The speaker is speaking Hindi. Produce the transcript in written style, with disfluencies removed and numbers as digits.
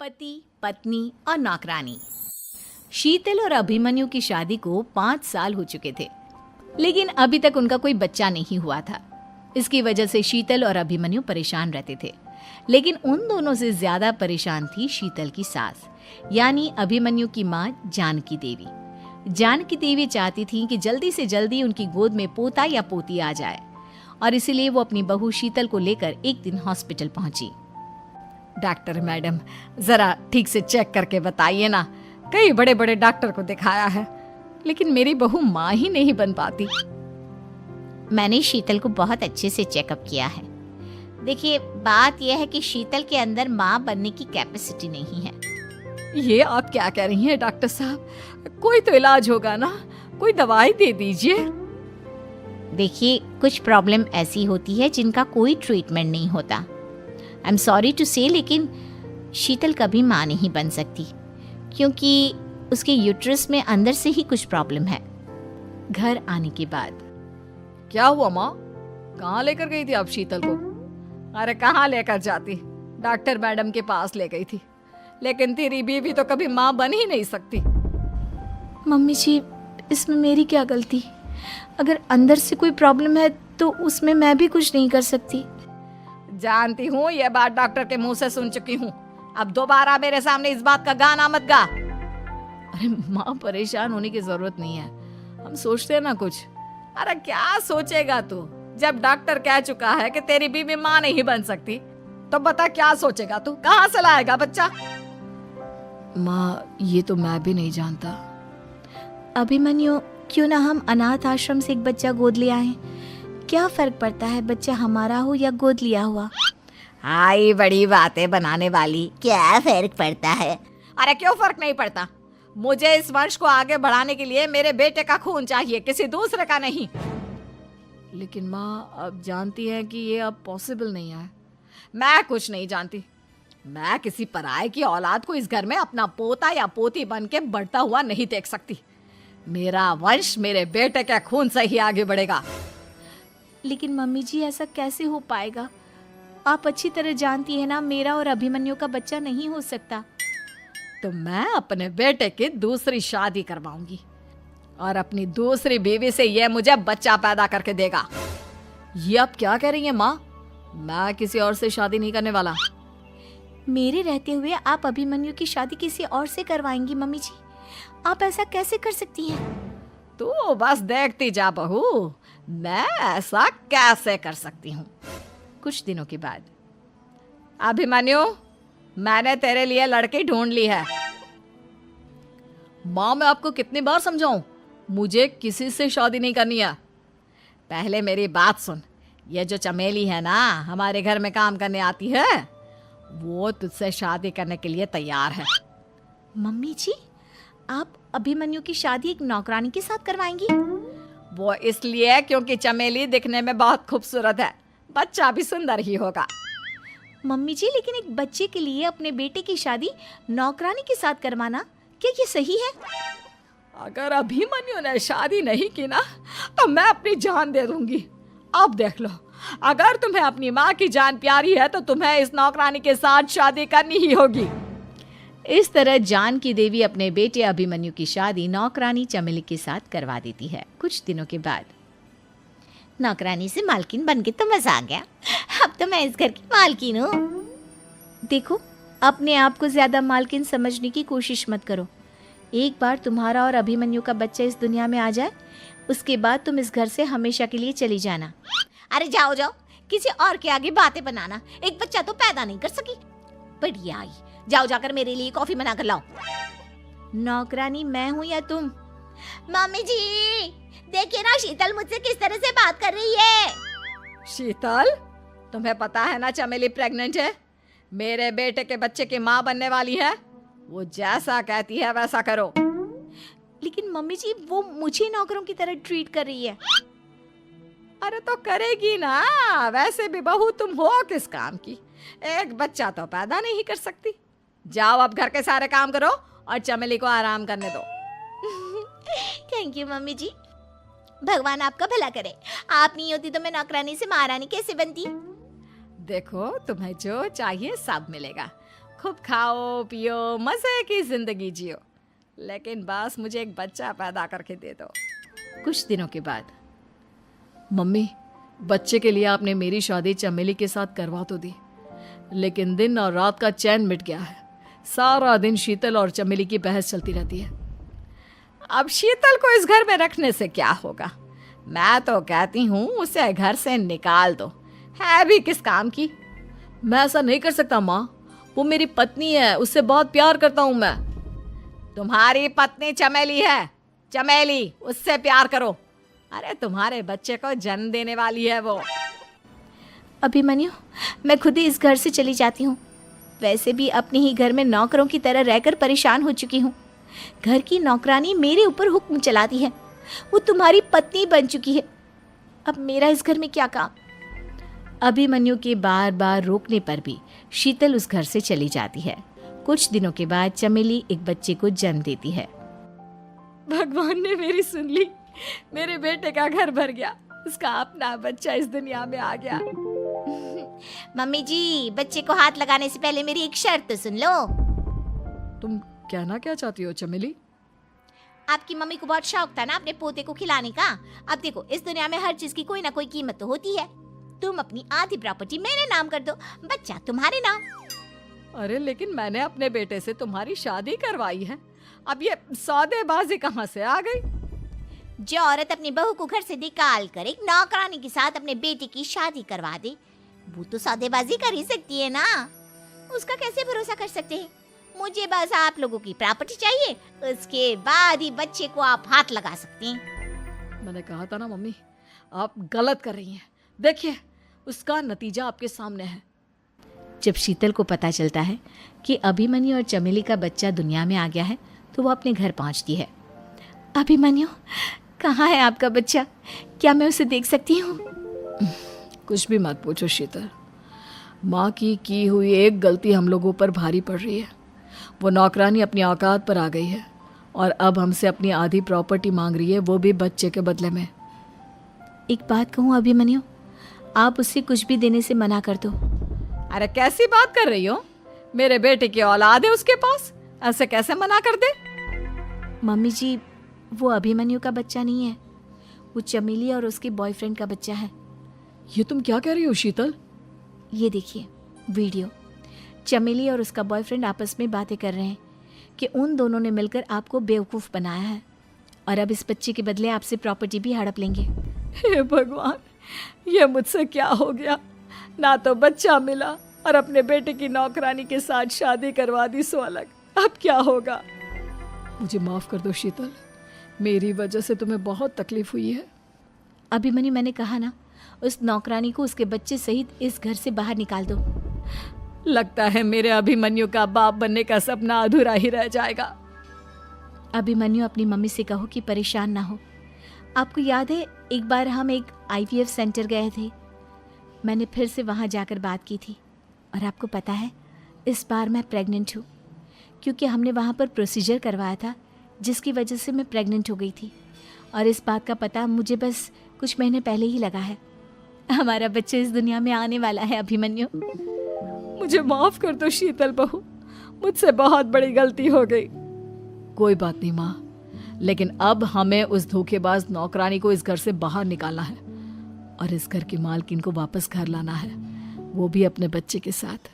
पति, पत्नी और नौकरानी। शीतल और अभिमन्यु की शादी को 5 साल हो चुके थे, लेकिन अभी तक उनका कोई बच्चा नहीं हुआ था। इसकी वजह से शीतल और अभिमन्यु परेशान रहते थे, लेकिन उन दोनों से ज्यादा परेशान थी शीतल की सास, यानी अभिमन्यु की माँ जानकी देवी। जानकी देवी चाहती थी कि जल्दी से जल्दी उनकी गोद में पोता या पोती आ जाए, और इसीलिए वो अपनी बहू शीतल को लेकर एक दिन हॉस्पिटल पहुंची। डॉक्टर मैडम, जरा ठीक से चेक करके बताइए ना। कई बड़े बड़े डॉक्टर को दिखाया है, लेकिन मेरी बहू माँ ही नहीं बन पाती। मैंने शीतल को बहुत अच्छे से चेकअप किया है। देखिए, बात यह है कि शीतल के अंदर माँ बनने की कैपेसिटी नहीं है। ये आप क्या कह रही हैं डॉक्टर साहब? कोई तो इलाज होगा ना, कोई दवाई दे दीजिए। देखिए, कुछ प्रॉब्लम ऐसी होती है जिनका कोई ट्रीटमेंट नहीं होता। आई एम सॉरी टू से, लेकिन शीतल कभी माँ नहीं बन सकती, क्योंकि उसके यूट्रस में अंदर से ही कुछ प्रॉब्लम है। घर आने के बाद क्या हुआ माँ? कहाँ लेकर गई थी आप शीतल को? अरे कहाँ लेकर जाती, डॉक्टर मैडम के पास ले गई थी, लेकिन तेरी बीवी तो कभी माँ बन ही नहीं सकती। मम्मी जी, इसमें मेरी क्या गलती? अगर अंदर से कोई प्रॉब्लम है तो उसमें मैं भी कुछ नहीं कर सकती। जानती हूँ, ये बात डॉक्टर के मुंह से सुन चुकी हूँ। अब दोबारा मेरे सामने इस बात का गाना मत गा। अरे माँ, परेशान होने की जरूरत नहीं है, हम सोचते हैं ना कुछ। अरे क्या सोचेगा तू? जब डॉक्टर कह चुका है कि तेरी बीवी माँ नहीं बन सकती, तो बता क्या सोचेगा तू? कहाँ से लाएगा बच्चा? माँ, ये तो मैं भी नहीं जानता। अभिमन्यु, क्यों ना हम अनाथ आश्रम से एक बच्चा गोद ले आए? क्या फर्क पड़ता है बच्चा हमारा हो या गोद लिया हुआ? हाय, बड़ी बातें बनाने वाली। क्या फर्क पड़ता है? अरे क्यों फर्क नहीं पड़ता? मुझे इस वंश को आगे बढ़ाने के लिए मेरे बेटे का खून चाहिए, किसी दूसरे का नहीं। लेकिन माँ, आप जानती हैं कि ये अब पॉसिबल नहीं है। मैं कुछ नहीं जानती। मैं किसी पराये की औलाद को इस घर में अपना पोता या पोती बन के बढ़ता हुआ नहीं देख सकती। मेरा वंश मेरे बेटे के खून से ही आगे बढ़ेगा। लेकिन मम्मी जी, ऐसा कैसे हो पाएगा? आप अच्छी तरह जानती है ना, मेरा और अभिमन्यु का बच्चा नहीं हो सकता। तो मैं अपने बेटे की दूसरी शादी करवाऊंगी, और अपनी दूसरी बीवी से ये मुझे बच्चा पैदा करके देगा। ये आप क्या कह रही हैं माँ? मैं किसी और से शादी नहीं करने वाला। मेरे रहते हुए आप अभिमन्यु की शादी किसी और से करवाएंगी? मम्मी जी, आप ऐसा कैसे कर सकती हैं? तू बस देखती जा बहू, मैं ऐसा कैसे कर सकती हूँ। कुछ दिनों के बाद, अभिमन्यु, मैंने तेरे लिए लड़की ढूंढ ली है। माँ, मैं आपको कितनी बार समझाऊं, मुझे किसी से शादी नहीं करनी है। पहले मेरी बात सुन। ये जो चमेली है ना, हमारे घर में काम करने आती है, वो तुझसे शादी करने के लिए तैयार है। मम्मी जी, आप अभिमन्यु की शादी एक नौकरानी के साथ करवाएंगी? वो इसलिए क्योंकि चमेली दिखने में बहुत खूबसूरत है, बच्चा भी सुंदर ही होगा। मम्मी जी, लेकिन एक बच्चे के लिए अपने बेटे की शादी नौकरानी के साथ करवाना, क्या ये सही है? अगर अभिमन्यु ने शादी नहीं की ना, तो मैं अपनी जान दे दूंगी। अब देख लो, अगर तुम्हें अपनी माँ की जान प्यारी है तो तुम्हें इस नौकरानी के साथ शादी करनी ही होगी। इस तरह जानकी देवी अपने बेटे अभिमन्यु की शादी नौकरानी चमेली के साथ करवा देती है। कुछ दिनों के बाद, नौकरानी से मालकिन बन के तो मजा आ गया। अब तो मैं इस घर की मालकिन हूँ। देखो, अपने आप को ज्यादा मालकिन समझने की कोशिश मत करो। एक बार तुम्हारा और अभिमन्यु का बच्चा इस दुनिया में आ जाए, उसके बाद तुम इस घर से हमेशा के लिए चली जाना। अरे जाओ जाओ, किसी और के आगे बातें बनाना। एक बच्चा तो पैदा नहीं कर सकी, बढ़िया आई। जाओ, जाकर मेरे लिए कॉफी बना कर लाओ। नौकरानी मैं हूँ या तुम? मम्मी जी, देखिए ना शीतल मुझसे किस तरह से बात कर रही है। शीतल, तुम्हें पता है ना चमेली प्रेग्नेंट है, मेरे बेटे के बच्चे की माँ बनने वाली है। वो जैसा कहती है वैसा करो। लेकिन मम्मी जी, वो मुझे नौकरों की तरह ट्रीट कर रही है। अरे तो करेगी ना, वैसे भी बहू तुम हो किस काम की? एक बच्चा तो पैदा नहीं कर सकती। जाओ, अब घर के सारे काम करो और चमेली को आराम करने दो। थैंक यू मम्मी जी, भगवान आपका भला करे। आप नहीं होती तो मैं नौकरानी से महारानी कैसे बनती? देखो, तुम्हें जो चाहिए सब मिलेगा। खूब खाओ पियो, मजे की जिंदगी जियो, लेकिन बस मुझे एक बच्चा पैदा करके दे दो। कुछ दिनों के बाद, मम्मी, बच्चे के लिए आपने मेरी शादी चमेली के साथ करवा तो दी, लेकिन दिन और रात का चैन मिट गया है। सारा दिन शीतल और चमेली की बहस चलती रहती है। अब शीतल को इस घर में रखने से क्या होगा? मैं तो कहती हूँ उसे घर से निकाल दो, है भी किस काम की। मैं ऐसा नहीं कर सकता माँ, वो मेरी पत्नी है, उससे बहुत प्यार करता हूँ मैं। तुम्हारी पत्नी चमेली है, चमेली, उससे प्यार करो। अरे तुम्हारे बच्चे को जन्म देने वाली है वो। अभिमन्यु, मैं खुद ही इस घर से चली जाती हूँ। वैसे भी अपने ही घर में नौकरों की तरह रहकर परेशान हो चुकी हूँ। घर की नौकरानी मेरे ऊपर हुक्म चलाती है, वो तुम्हारी पत्नी बन चुकी है। अब मेरा इस घर में क्या काम? अभिमन्यु के बार बार रोकने पर भी शीतल उस घर से चली जाती है। कुछ दिनों के बाद चमेली एक बच्चे को जन्म देती है। भगवान ने मेरी सुन ली, मेरे बेटे का घर भर गया, उसका अपना बच्चा इस दुनिया में आ गया। मम्मी जी, बच्चे को हाथ लगाने से पहले मेरी एक शर्त तो सुन लो। तुम कहना क्या चाहती हो चमेली? आपकी मम्मी को बहुत शौक था ना अपने पोते को खिलाने का। अब देखो, इस दुनिया में हर चीज की कोई ना कोई कीमत तो होती है। तुम अपनी आधी प्रॉपर्टी मेरे नाम कर दो, बच्चा तुम्हारे नाम। अरे लेकिन मैंने अपने बेटे से तुम्हारी शादी करवाई है, अब ये सौदेबाजी कहाँ से आ गई? जो औरत अपनी बहू को घर से निकाल कर एक नौकरानी के साथ अपने बेटे की शादी करवा दे, वो तो सौदेबाजी कर ही सकती है ना। उसका कैसे भरोसा कर सकते हैं? मुझे बस आप लोगों की प्रॉपर्टी चाहिए, उसके बाद ही बच्चे को आप हाथ लगा सकते हैं। मैंने कहा था ना मम्मी, आप गलत कर रही हैं। देखिए, उसका नतीजा आपके सामने है। जब शीतल को पता चलता है कि अभिमन्यु और चमेली का बच्चा दुनिया में आ गया है, तो वो अपने घर पहुंचती है। अभिमन्यु, कहाँ है आपका बच्चा? क्या मैं उसे देख सकती हूँ? कुछ भी मत पूछो शीतल, माँ की हुई एक गलती हम लोगों पर भारी पड़ रही है। वो नौकरानी अपनी औकात पर आ गई है और अब हमसे अपनी आधी प्रॉपर्टी मांग रही है, वो भी बच्चे के बदले में। एक बात कहूँ अभिमन्यु, आप उसे कुछ भी देने से मना कर दो। अरे कैसी बात कर रही हो? मेरे बेटे की औलाद है उसके पास, ऐसे कैसे मना कर दे? मम्मी जी, वो अभिमन्यु का बच्चा नहीं है, वो चमेली और उसके बॉयफ्रेंड का बच्चा है। ये तुम क्या कह रही हो शीतल? ये देखिए वीडियो, चमेली और उसका बॉयफ्रेंड आपस में बातें कर रहे हैं कि उन दोनों ने मिलकर आपको बेवकूफ़ बनाया है और अब इस बच्चे के बदले आपसे प्रॉपर्टी भी हड़प लेंगे। हे भगवान, ये मुझसे क्या हो गया? ना तो बच्चा मिला और अपने बेटे की नौकरानी के साथ शादी करवा दी सो अलग। अब क्या होगा? मुझे माफ़ कर दो शीतल, मेरी वजह से तुम्हें बहुत तकलीफ हुई है। अभिमन्यु, मैंने कहा ना, उस नौकरानी को उसके बच्चे सहित इस घर से बाहर निकाल दो। लगता है मेरे अभिमन्यु का बाप बनने का सपना अधूरा ही रह जाएगा। अभिमन्यु, अपनी मम्मी से कहो कि परेशान ना हो। आपको याद है एक बार हम एक IVF सेंटर गए थे, मैंने फिर से वहाँ जाकर बात की थी और आपको पता है इस बार मैं प्रेग्नेंट हूँ, क्योंकि हमने वहाँ पर प्रोसीजर करवाया था जिसकी वजह से मैं प्रेग्नेंट हो गई थी और इस बात का पता मुझे बस कुछ महीने पहले ही लगा है। हमारा बच्चा इस दुनिया में आने वाला है अभिमन्यु। मुझे माफ कर दो शीतल बहू, मुझसे बहुत बड़ी गलती हो गई। कोई बात नहीं माँ, लेकिन अब हमें उस धोखेबाज नौकरानी को इस घर से बाहर निकालना है और इस घर की मालकिन को वापस घर लाना है, वो भी अपने बच्चे के साथ।